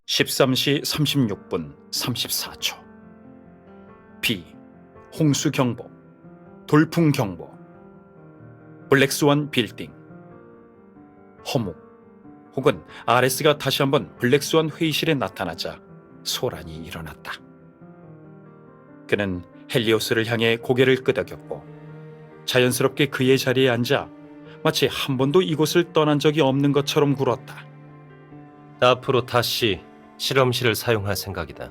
13시 36분 34초. 비, 홍수 경보, 돌풍 경보, 블랙스완 빌딩. 허무 혹은 RS가 다시 한번 블랙스완 회의실에 나타나자 소란이 일어났다. 그는 헬리오스를 향해 고개를 끄덕였고 자연스럽게 그의 자리에 앉아 마치 한 번도 이곳을 떠난 적이 없는 것처럼 굴었다. 앞으로 다시 실험실을 사용할 생각이다.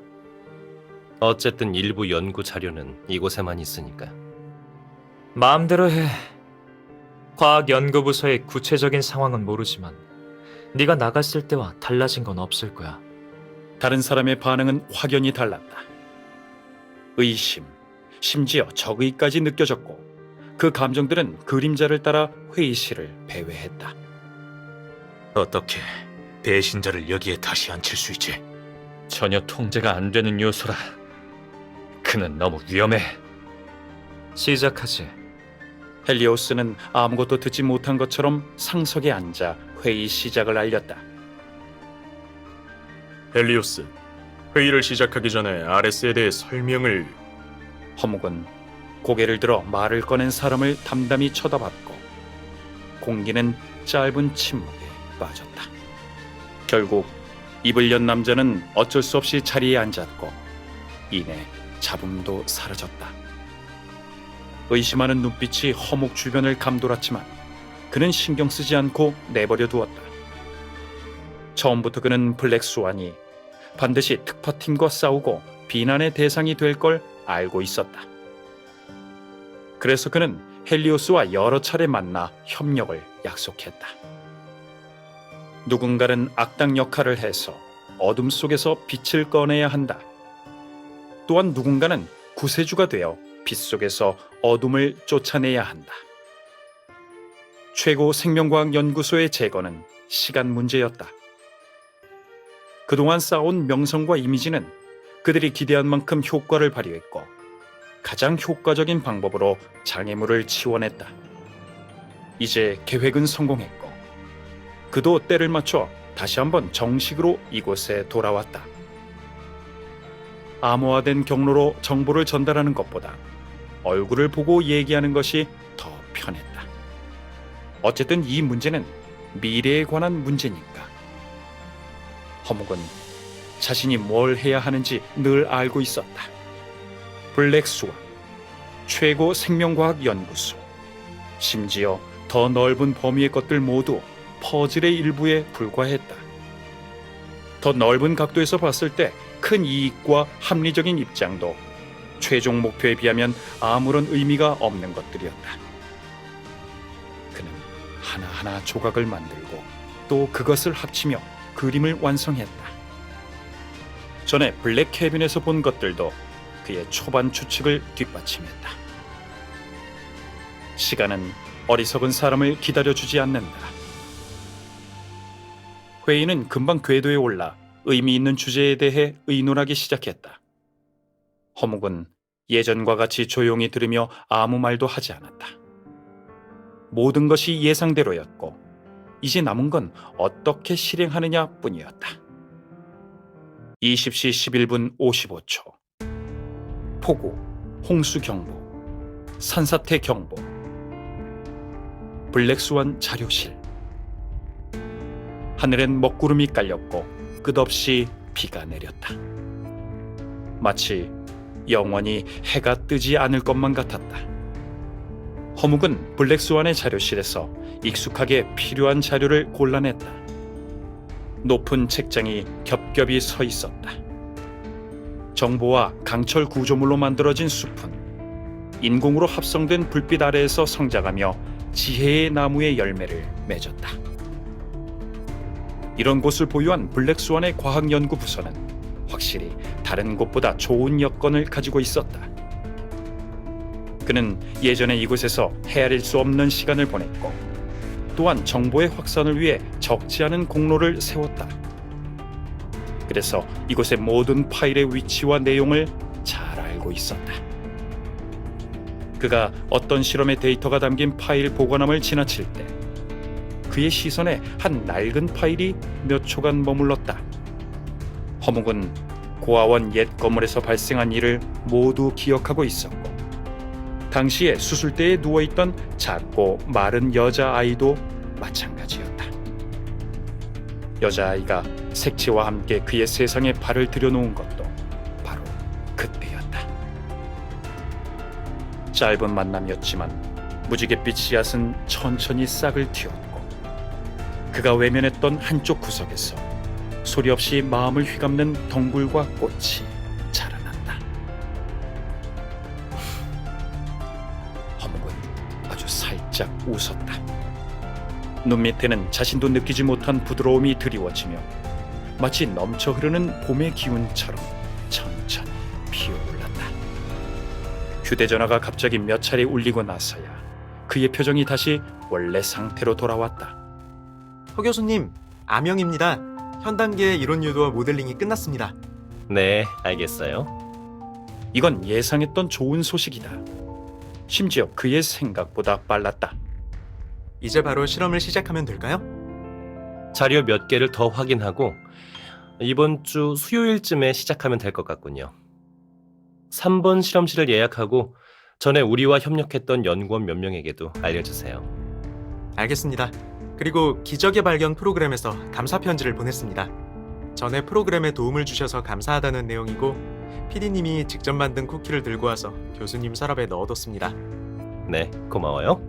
어쨌든 일부 연구 자료는 이곳에만 있으니까. 마음대로 해. 과학연구부서의 구체적인 상황은 모르지만 네가 나갔을 때와 달라진 건 없을 거야. 다른 사람의 반응은 확연히 달랐다. 의심, 심지어 적의까지 느껴졌고 그 감정들은 그림자를 따라 회의실을 배회했다. 어떻게 배신자를 여기에 다시 앉힐 수 있지? 전혀 통제가 안 되는 요소라. 그는 너무 위험해. 시작하지. 헬리오스는 아무것도 듣지 못한 것처럼 상석에 앉아 회의 시작을 알렸다. 헬리오스, 회의를 시작하기 전에 RS에 대해 설명을... 허묵은 고개를 들어 말을 꺼낸 사람을 담담히 쳐다봤고 공기는 짧은 침묵에 빠졌다. 결국 입을 연 남자는 어쩔 수 없이 자리에 앉았고 이내 잡음도 사라졌다. 의심하는 눈빛이 허묵 주변을 감돌았지만 그는 신경 쓰지 않고 내버려 두었다. 처음부터 그는 블랙스완이 반드시 특파팀과 싸우고 비난의 대상이 될 걸 알고 있었다. 그래서 그는 헬리오스와 여러 차례 만나 협력을 약속했다. 누군가는 악당 역할을 해서 어둠 속에서 빛을 꺼내야 한다. 또한 누군가는 구세주가 되어 빛 속에서 어둠을 쫓아내야 한다. 최고 생명과학 연구소의 재건은 시간 문제였다. 그동안 쌓아온 명성과 이미지는 그들이 기대한 만큼 효과를 발휘했고 가장 효과적인 방법으로 장애물을 치워냈다. 이제 계획은 성공했고 그도 때를 맞춰 다시 한번 정식으로 이곳에 돌아왔다. 암호화된 경로로 정보를 전달하는 것보다 얼굴을 보고 얘기하는 것이 더 편했다. 어쨌든 이 문제는 미래에 관한 문제니까. 허묵은 자신이 뭘 해야 하는지 늘 알고 있었다. 블랙스완, 최고 생명과학 연구소, 심지어 더 넓은 범위의 것들 모두 퍼즐의 일부에 불과했다. 더 넓은 각도에서 봤을 때 큰 이익과 합리적인 입장도 최종 목표에 비하면 아무런 의미가 없는 것들이었다. 그는 하나하나 조각을 만들고 또 그것을 합치며 그림을 완성했다. 전에 블랙 캐빈에서 본 것들도 그의 초반 추측을 뒷받침했다. 시간은 어리석은 사람을 기다려주지 않는다. 회의는 금방 궤도에 올라 의미 있는 주제에 대해 의논하기 시작했다. 허묵은 예전과 같이 조용히 들으며 아무 말도 하지 않았다. 모든 것이 예상대로였고 이제 남은 건 어떻게 실행하느냐 뿐이었다. 20시 11분 55초. 폭우, 홍수 경보, 산사태 경보. 블랙스완 자료실. 하늘엔 먹구름이 깔렸고 끝없이 비가 내렸다. 마치 영원히 해가 뜨지 않을 것만 같았다. 허묵은 블랙스완의 자료실에서 익숙하게 필요한 자료를 골라냈다. 높은 책장이 겹겹이 서 있었다. 정보와 강철 구조물로 만들어진 숲은 인공으로 합성된 불빛 아래에서 성장하며 지혜의 나무의 열매를 맺었다. 이런 곳을 보유한 블랙스완의 과학연구부서는 확실히 다른 곳보다 좋은 여건을 가지고 있었다. 그는 예전에 이곳에서 헤아릴 수 없는 시간을 보냈고 또한 정보의 확산을 위해 적지 않은 공로를 세웠다. 그래서 이곳의 모든 파일의 위치와 내용을 잘 알고 있었다. 그가 어떤 실험의 데이터가 담긴 파일 보관함을 지나칠 때 그의 시선에 한 낡은 파일이 몇 초간 머물렀다. 허묵은 고아원 옛 건물에서 발생한 일을 모두 기억하고 있었고 당시에 수술대에 누워있던 작고 마른 여자아이도 마찬가지였다. 여자아이가 색채와 함께 그의 세상에 발을 들여놓은 것도 바로 그때였다. 짧은 만남이었지만 무지갯빛 씨앗은 천천히 싹을 틔웠고 그가 외면했던 한쪽 구석에서 소리 없이 마음을 휘감는 덩굴과 꽃이 자라났다. 허묵은 아주 살짝 웃었다. 눈 밑에는 자신도 느끼지 못한 부드러움이 드리워지며 마치 넘쳐 흐르는 봄의 기운처럼 천천히 피어올랐다. 휴대전화가 갑자기 몇 차례 울리고 나서야 그의 표정이 다시 원래 상태로 돌아왔다. 허 교수님, 아명입니다. 현 단계 이론 유도와 모델링이 끝났습니다. 네, 알겠어요. 이건 예상했던 좋은 소식이다. 심지어 그의 생각보다 빨랐다. 이제 바로 실험을 시작하면 될까요? 자료 몇 개를 더 확인하고 이번 주 수요일쯤에 시작하면 될 것 같군요. 3번 실험실을 예약하고 전에 우리와 협력했던 연구원 몇 명에게도 알려주세요. 알겠습니다. 그리고 기적의 발견 프로그램에서 감사 편지를 보냈습니다. 전에 프로그램에 도움을 주셔서 감사하다는 내용이고 PD님이 직접 만든 쿠키를 들고 와서 교수님 서랍에 넣어뒀습니다. 네, 고마워요.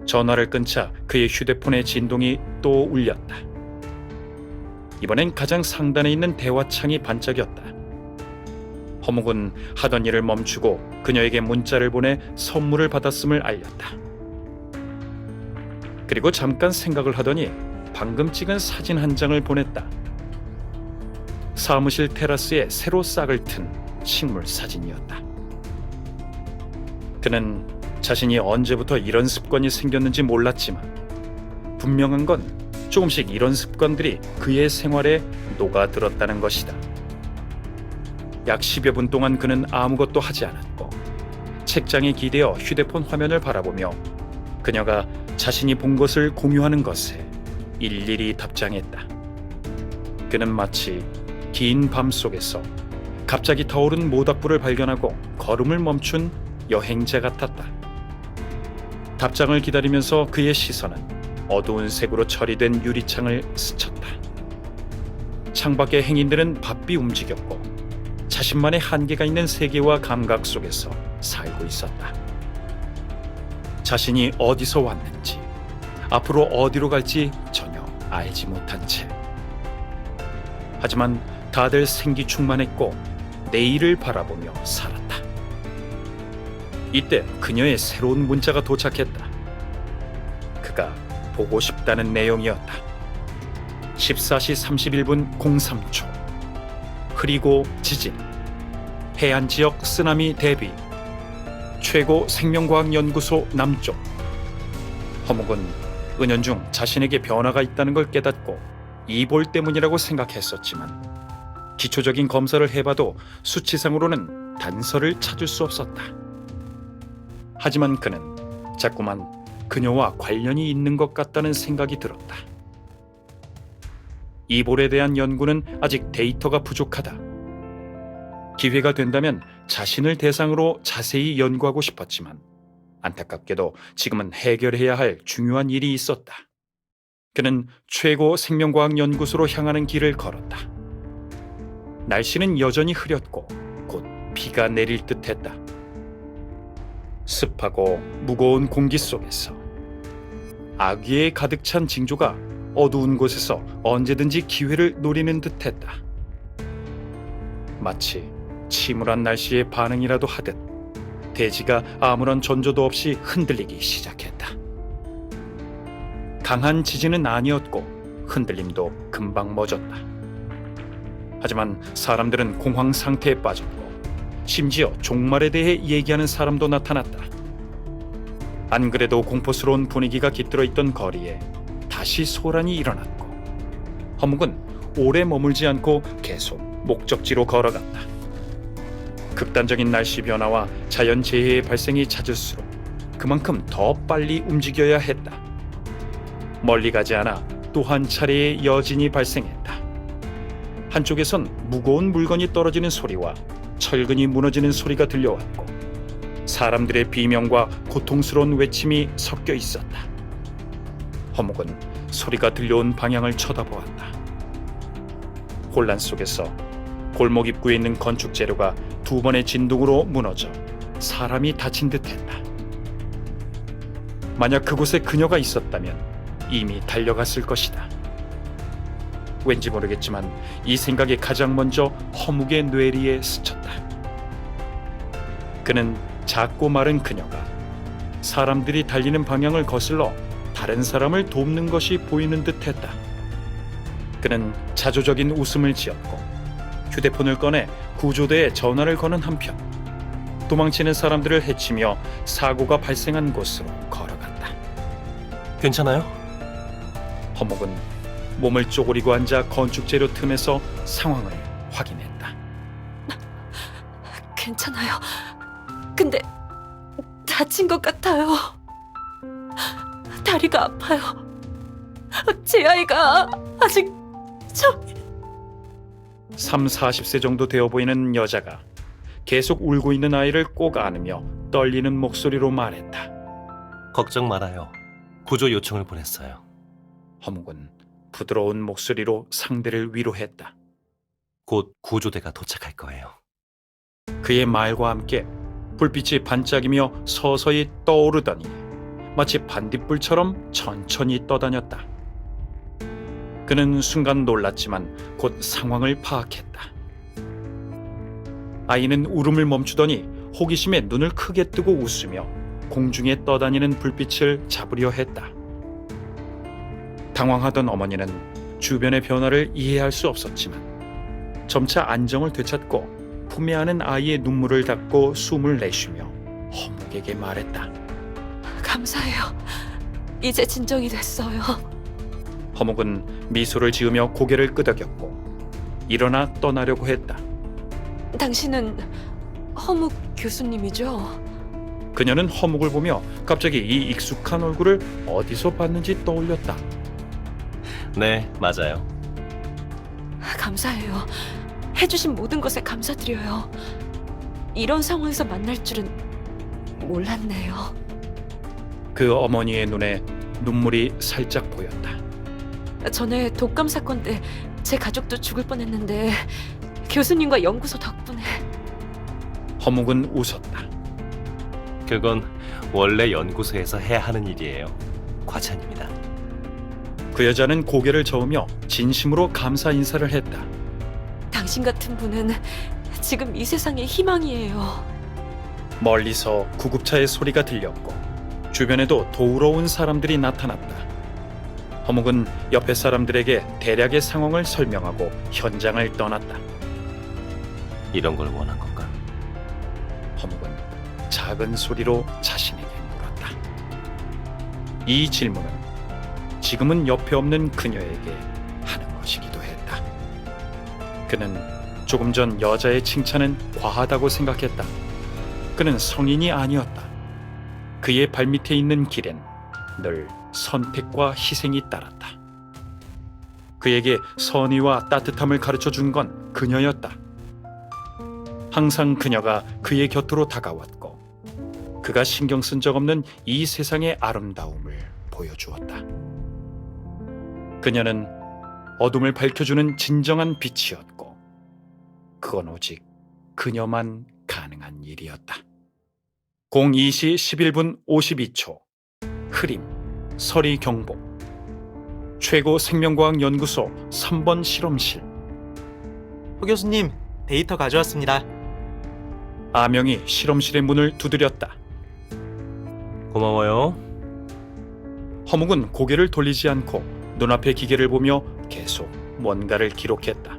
전화를 끊자 그의 휴대폰의 진동이 또 울렸다. 이번엔 가장 상단에 있는 대화창이 반짝였다. 허묵은 하던 일을 멈추고 그녀에게 문자를 보내 선물을 받았음을 알렸다. 그리고 잠깐 생각을 하더니 방금 찍은 사진 한 장을 보냈다. 사무실 테라스에 새로 싹을 튼 식물 사진이었다. 그는 자신이 언제부터 이런 습관이 생겼는지 몰랐지만 분명한 건 조금씩 이런 습관들이 그의 생활에 녹아들었다는 것이다. 약 10여 분 동안 그는 아무것도 하지 않았고 책장에 기대어 휴대폰 화면을 바라보며 그녀가 자신이 본 것을 공유하는 것에 일일이 답장했다. 그는 마치 긴 밤 속에서 갑자기 타오른 모닥불을 발견하고 걸음을 멈춘 여행자 같았다. 답장을 기다리면서 그의 시선은 어두운 색으로 처리된 유리창을 스쳤다. 창밖의 행인들은 바삐 움직였고 자신만의 한계가 있는 세계와 감각 속에서 살고 있었다. 자신이 어디서 왔는지, 앞으로 어디로 갈지 전혀 알지 못한 채. 하지만 다들 생기충만했고 내일을 바라보며 살았다. 이때 그녀의 새로운 문자가 도착했다. 그가 보고 싶다는 내용이었다. 14시 31분 03초. 흐리고 지진. 해안지역 쓰나미 대비. 최고 생명과학연구소 남쪽. 허묵은 은연중 자신에게 변화가 있다는 걸 깨닫고 이볼 때문이라고 생각했었지만 기초적인 검사를 해봐도 수치상으로는 단서를 찾을 수 없었다. 하지만 그는 자꾸만 그녀와 관련이 있는 것 같다는 생각이 들었다. 이볼에 대한 연구는 아직 데이터가 부족하다. 기회가 된다면 자신을 대상으로 자세히 연구하고 싶었지만 안타깝게도 지금은 해결해야 할 중요한 일이 있었다. 그는 최고 생명과학연구소로 향하는 길을 걸었다. 날씨는 여전히 흐렸고 곧 비가 내릴 듯했다. 습하고 무거운 공기 속에서 아귀에 가득 찬 징조가 어두운 곳에서 언제든지 기회를 노리는 듯했다. 마치 침울한 날씨의 반응이라도 하듯 대지가 아무런 전조도 없이 흔들리기 시작했다. 강한 지진은 아니었고 흔들림도 금방 멎었다. 하지만 사람들은 공황 상태에 빠졌고 심지어 종말에 대해 얘기하는 사람도 나타났다. 안 그래도 공포스러운 분위기가 깃들어 있던 거리에 다시 소란이 일어났고 허묵은 오래 머물지 않고 계속 목적지로 걸어갔다. 극단적인 날씨 변화와 자연재해의 발생이 잦을수록 그만큼 더 빨리 움직여야 했다. 멀리 가지 않아 또 한 차례의 여진이 발생했다. 한쪽에선 무거운 물건이 떨어지는 소리와 철근이 무너지는 소리가 들려왔고 사람들의 비명과 고통스러운 외침이 섞여 있었다. 허묵은 소리가 들려온 방향을 쳐다보았다. 혼란 속에서 골목 입구에 있는 건축 재료가 두 번의 진동으로 무너져 사람이 다친 듯했다. 만약 그곳에 그녀가 있었다면 이미 달려갔을 것이다. 왠지 모르겠지만 이 생각이 가장 먼저 허묵의 뇌리에 스쳤다. 그는 작고 마른 그녀가 사람들이 달리는 방향을 거슬러 다른 사람을 돕는 것이 보이는 듯했다. 그는 자조적인 웃음을 지었고 휴대폰을 꺼내 구조대에 전화를 거는 한편 도망치는 사람들을 해치며 사고가 발생한 곳으로 걸어갔다. 괜찮아요? 허묵은 몸을 쪼그리고 앉아 건축재료 틈에서 상황을 확인했다. 괜찮아요. 근데 다친 것 같아요. 다리가 아파요. 제 아이가 아직 40세 정도 되어 보이는 여자가 계속 울고 있는 아이를 꼭 안으며 떨리는 목소리로 말했다. 걱정 말아요. 구조 요청을 보냈어요. 허묵은 부드러운 목소리로 상대를 위로했다. 곧 구조대가 도착할 거예요. 그의 말과 함께 불빛이 반짝이며 서서히 떠오르더니 마치 반딧불처럼 천천히 떠다녔다. 그는 순간 놀랐지만 곧 상황을 파악했다. 아이는 울음을 멈추더니 호기심에 눈을 크게 뜨고 웃으며 공중에 떠다니는 불빛을 잡으려 했다. 당황하던 어머니는 주변의 변화를 이해할 수 없었지만 점차 안정을 되찾고 품에 안은 아이의 눈물을 닦고 숨을 내쉬며 허묵에게 말했다. 감사해요. 이제 진정이 됐어요. 허묵은 미소를 지으며 고개를 끄덕였고 일어나 떠나려고 했다. 당신은 허묵 교수님이죠? 그녀는 허묵을 보며 갑자기 이 익숙한 얼굴을 어디서 봤는지 떠올렸다. 네, 맞아요. 감사해요. 해주신 모든 것에 감사드려요. 이런 상황에서 만날 줄은 몰랐네요. 그 어머니의 눈에 눈물이 살짝 보였다. 전에 독감 사건 때 제 가족도 죽을 뻔했는데 교수님과 연구소 덕분에. 허묵은 웃었다. 그건 원래 연구소에서 해야 하는 일이에요. 과찬입니다. 그 여자는 고개를 저으며 진심으로 감사 인사를 했다. 당신 같은 분은 지금 이 세상의 희망이에요. 멀리서 구급차의 소리가 들렸고 주변에도 도우러 온 사람들이 나타났다. 허묵은 옆에 사람들에게 대략의 상황을 설명하고 현장을 떠났다. 이런 걸 원한 건가? 허묵은 작은 소리로 자신에게 물었다. 이 질문은 지금은 옆에 없는 그녀에게 하는 것이기도 했다. 그는 조금 전 여자의 칭찬은 과하다고 생각했다. 그는 성인이 아니었다. 그의 발밑에 있는 길엔 늘 선택과 희생이 따랐다. 그에게 선의와 따뜻함을 가르쳐 준 건 그녀였다. 항상 그녀가 그의 곁으로 다가왔고 그가 신경 쓴 적 없는 이 세상의 아름다움을 보여주었다. 그녀는 어둠을 밝혀주는 진정한 빛이었고 그건 오직 그녀만 가능한 일이었다. 02시 11분 52초 흐림 서리 경보 최고 생명과학 연구소 3번 실험실. 허 교수님, 데이터 가져왔습니다. 아명이 실험실의 문을 두드렸다. 고마워요. 허묵은 고개를 돌리지 않고 눈앞의 기계를 보며 계속 뭔가를 기록했다.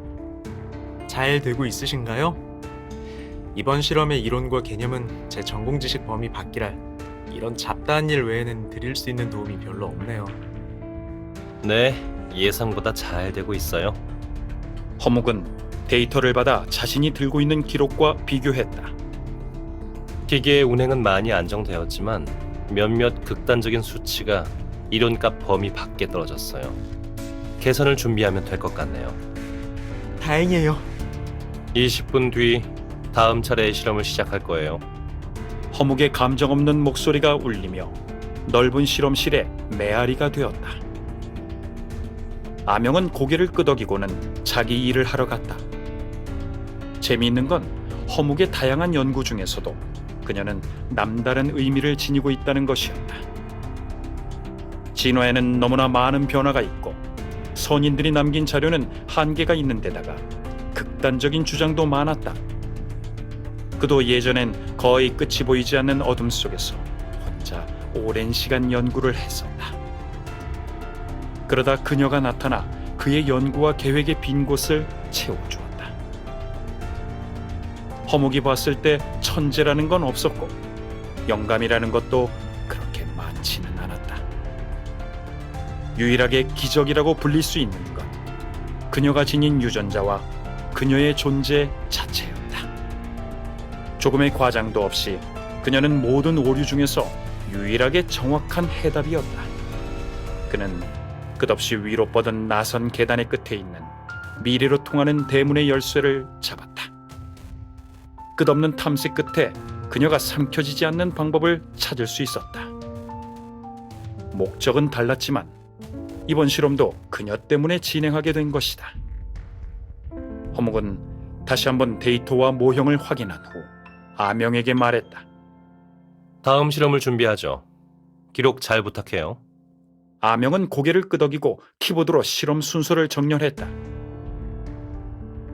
잘 되고 있으신가요? 이번 실험의 이론과 개념은 제 전공 지식 범위 밖이라 이런 잡다한 일 외에는 드릴 수 있는 도움이 별로 없네요. 네, 예상보다 잘 되고 있어요. 허묵은 데이터를 받아 자신이 들고 있는 기록과 비교했다. 기계의 운행은 많이 안정되었지만 몇몇 극단적인 수치가 이론값 범위 밖에 떨어졌어요. 개선을 준비하면 될 것 같네요. 다행이에요. 20분 뒤 다음 차례의 실험을 시작할 거예요. 허묵의 감정 없는 목소리가 울리며 넓은 실험실에 메아리가 되었다. 아명은 고개를 끄덕이고는 자기 일을 하러 갔다. 재미있는 건 허묵의 다양한 연구 중에서도 그녀는 남다른 의미를 지니고 있다는 것이었다. 진화에는 너무나 많은 변화가 있고 선인들이 남긴 자료는 한계가 있는 데다가 극단적인 주장도 많았다. 그도 예전엔 거의 끝이 보이지 않는 어둠 속에서 혼자 오랜 시간 연구를 했었다. 그러다 그녀가 나타나 그의 연구와 계획의 빈 곳을 채워주었다. 허묵이 봤을 때 천재라는 건 없었고 영감이라는 것도 그렇게 많지는 않았다. 유일하게 기적이라고 불릴 수 있는 건 그녀가 지닌 유전자와 그녀의 존재 자체였다. 조금의 과장도 없이 그녀는 모든 오류 중에서 유일하게 정확한 해답이었다. 그는 끝없이 위로 뻗은 나선 계단의 끝에 있는 미래로 통하는 대문의 열쇠를 잡았다. 끝없는 탐색 끝에 그녀가 삼켜지지 않는 방법을 찾을 수 있었다. 목적은 달랐지만 이번 실험도 그녀 때문에 진행하게 된 것이다. 허묵은 다시 한번 데이터와 모형을 확인한 후 아명에게 말했다. 다음 실험을 준비하죠. 기록 잘 부탁해요. 아명은 고개를 끄덕이고 키보드로 실험 순서를 정렬했다.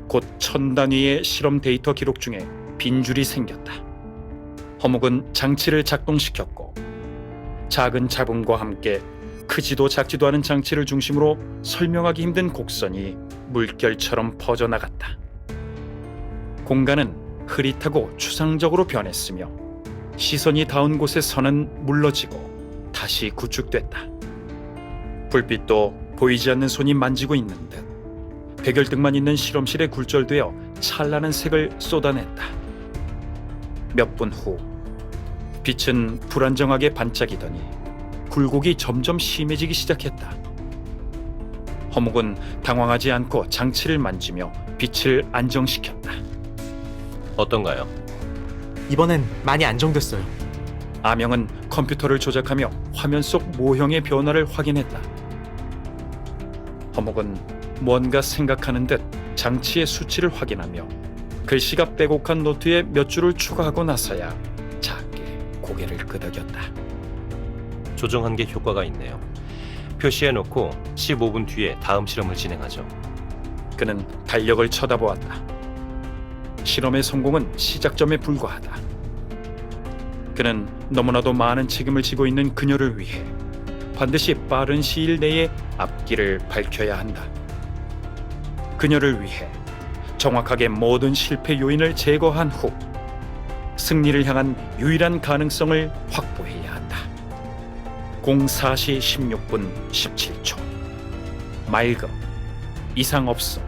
곧 1000단위의 실험 데이터 기록 중에 빈줄이 생겼다. 허묵은 장치를 작동시켰고 작은 잡음과 함께 크지도 작지도 않은 장치를 중심으로 설명하기 힘든 곡선이 물결처럼 퍼져나갔다. 공간은 흐릿하고 추상적으로 변했으며 시선이 닿은 곳의 선은 물러지고 다시 구축됐다. 불빛도 보이지 않는 손이 만지고 있는 듯 백열등만 있는 실험실에 굴절되어 찬란한 색을 쏟아냈다. 몇 분 후 빛은 불안정하게 반짝이더니 굴곡이 점점 심해지기 시작했다. 허묵은 당황하지 않고 장치를 만지며 빛을 안정시켰다. 어떤가요? 이번엔 많이 안정됐어요. 아명은 컴퓨터를 조작하며 화면 속 모형의 변화를 확인했다. 허묵은 뭔가 생각하는 듯 장치의 수치를 확인하며 글씨가 빼곡한 노트에 몇 줄을 추가하고 나서야 작게 고개를 끄덕였다. 조정한 게 효과가 있네요. 표시해놓고 15분 뒤에 다음 실험을 진행하죠. 그는 달력을 쳐다보았다. 실험의 성공은 시작점에 불과하다. 그는 너무나도 많은 책임을 지고 있는 그녀를 위해 반드시 빠른 시일 내에 앞길을 밝혀야 한다. 그녀를 위해 정확하게 모든 실패 요인을 제거한 후 승리를 향한 유일한 가능성을 확보해야 한다. 04시 16분 17초. 맑음, 이상 없음.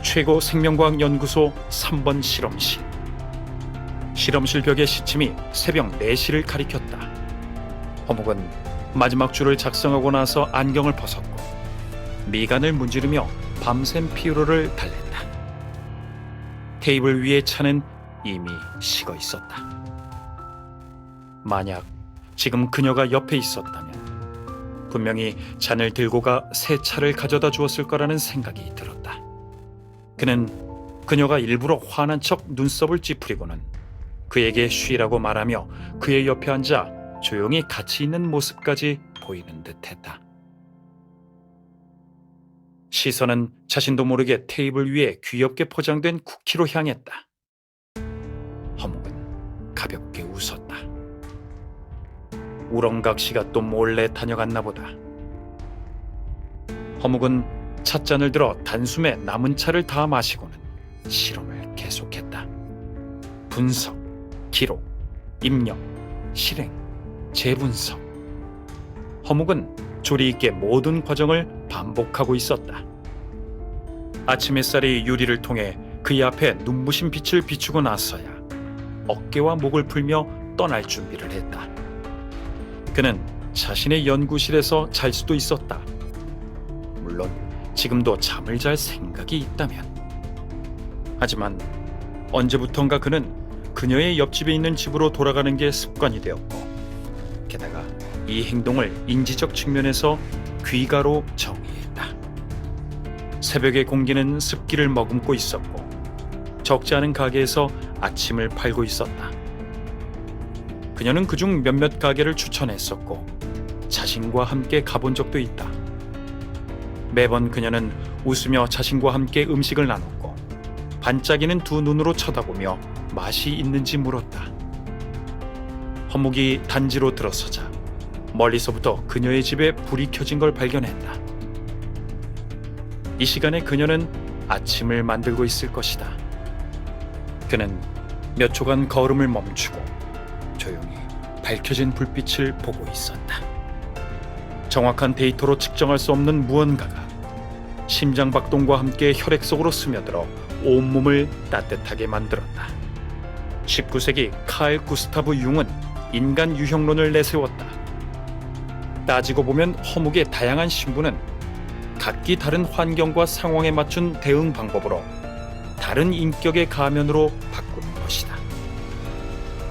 최고 생명과학 연구소 3번 실험실. 실험실 벽의 시침이 새벽 4시를 가리켰다. 허묵은 마지막 줄을 작성하고 나서 안경을 벗었고 미간을 문지르며 밤샘 피로를 달랬다. 테이블 위의 차는 이미 식어 있었다. 만약 지금 그녀가 옆에 있었다면 분명히 잔을 들고 가 새 차를 가져다 주었을 거라는 생각이 들었다. 그는 그녀가 일부러 화난 척 눈썹을 찌푸리고는 그에게 쉬라고 말하며 그의 옆에 앉아 조용히 같이 있는 모습까지 보이는 듯했다. 시선은 자신도 모르게 테이블 위에 귀엽게 포장된 쿠키로 향했다. 허묵은 가볍게 웃었다. 우렁각시가 또 몰래 다녀갔나 보다. 허묵은 찻잔을 들어 단숨에 남은 차를 다 마시고는 실험을 계속했다. 분석, 기록, 입력, 실행, 재분석. 허묵은 조리 있게 모든 과정을 반복하고 있었다. 아침 햇살이 유리를 통해 그의 앞에 눈부신 빛을 비추고 나서야 어깨와 목을 풀며 떠날 준비를 했다. 그는 자신의 연구실에서 잘 수도 있었다. 물론 지금도 잠을 잘 생각이 있다면. 하지만 언제부턴가 그는 그녀의 옆집에 있는 집으로 돌아가는 게 습관이 되었고, 게다가 이 행동을 인지적 측면에서 귀가로 정의했다. 새벽의 공기는 습기를 머금고 있었고 적지 않은 가게에서 아침을 팔고 있었다. 그녀는 그중 몇몇 가게를 추천했었고 자신과 함께 가본 적도 있다. 매번 그녀는 웃으며 자신과 함께 음식을 나눴고 반짝이는 두 눈으로 쳐다보며 맛이 있는지 물었다. 허묵이 단지로 들어서자 멀리서부터 그녀의 집에 불이 켜진 걸 발견했다. 이 시간에 그녀는 아침을 만들고 있을 것이다. 그는 몇 초간 걸음을 멈추고 조용히 밝혀진 불빛을 보고 있었다. 정확한 데이터로 측정할 수 없는 무언가가 심장박동과 함께 혈액 속으로 스며들어 온몸을 따뜻하게 만들었다. 19세기 칼 구스타브 융은 인간 유형론을 내세웠다. 따지고 보면 허묵의 다양한 신부는 각기 다른 환경과 상황에 맞춘 대응 방법으로 다른 인격의 가면으로 바꾸는 것이다.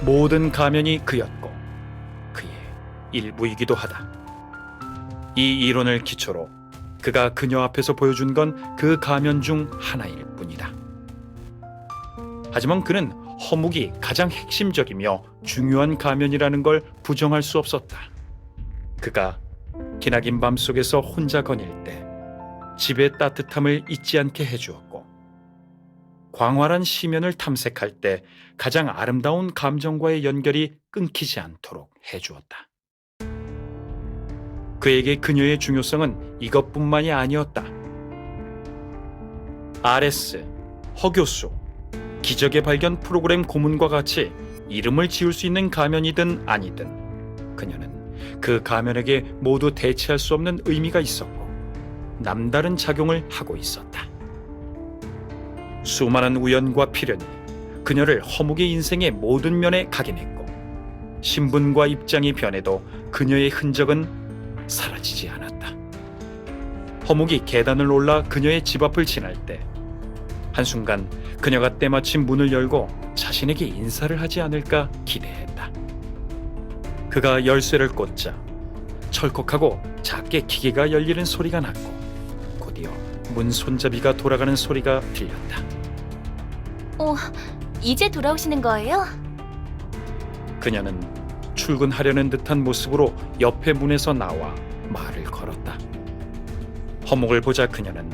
모든 가면이 그였고 그의 일부이기도 하다. 이 이론을 기초로 그가 그녀 앞에서 보여준 건 그 가면 중 하나일 뿐이다. 하지만 그는 허묵이 가장 핵심적이며 중요한 가면이라는 걸 부정할 수 없었다. 그가 기나긴 밤 속에서 혼자 거닐 때 집의 따뜻함을 잊지 않게 해주었고, 광활한 시면을 탐색할 때 가장 아름다운 감정과의 연결이 끊기지 않도록 해주었다. 그에게 그녀의 중요성은 이것뿐만이 아니었다. RS, 허교수, 기적의 발견 프로그램 고문과 같이 이름을 지을 수 있는 가면이든 아니든 그녀는 그 가면에게 모두 대체할 수 없는 의미가 있었고 남다른 작용을 하고 있었다. 수많은 우연과 필연이 그녀를 허묵의 인생의 모든 면에 각인했고 신분과 입장이 변해도 그녀의 흔적은 사라지지 않았다. 허묵이 계단을 올라 그녀의 집 앞을 지날 때 한순간 그녀가 때마침 문을 열고 자신에게 인사를 하지 않을까 기대했다. 그가 열쇠를 꽂자 철컥하고 작게 기계가 열리는 소리가 났고 곧이어 문 손잡이가 돌아가는 소리가 들렸다. 이제 돌아오시는 거예요? 그녀는 출근하려는 듯한 모습으로 옆의 문에서 나와 말을 걸었다. 허묵을 보자 그녀는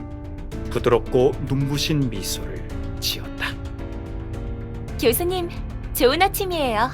부드럽고 눈부신 미소를 지었다. 교수님, 좋은 아침이에요.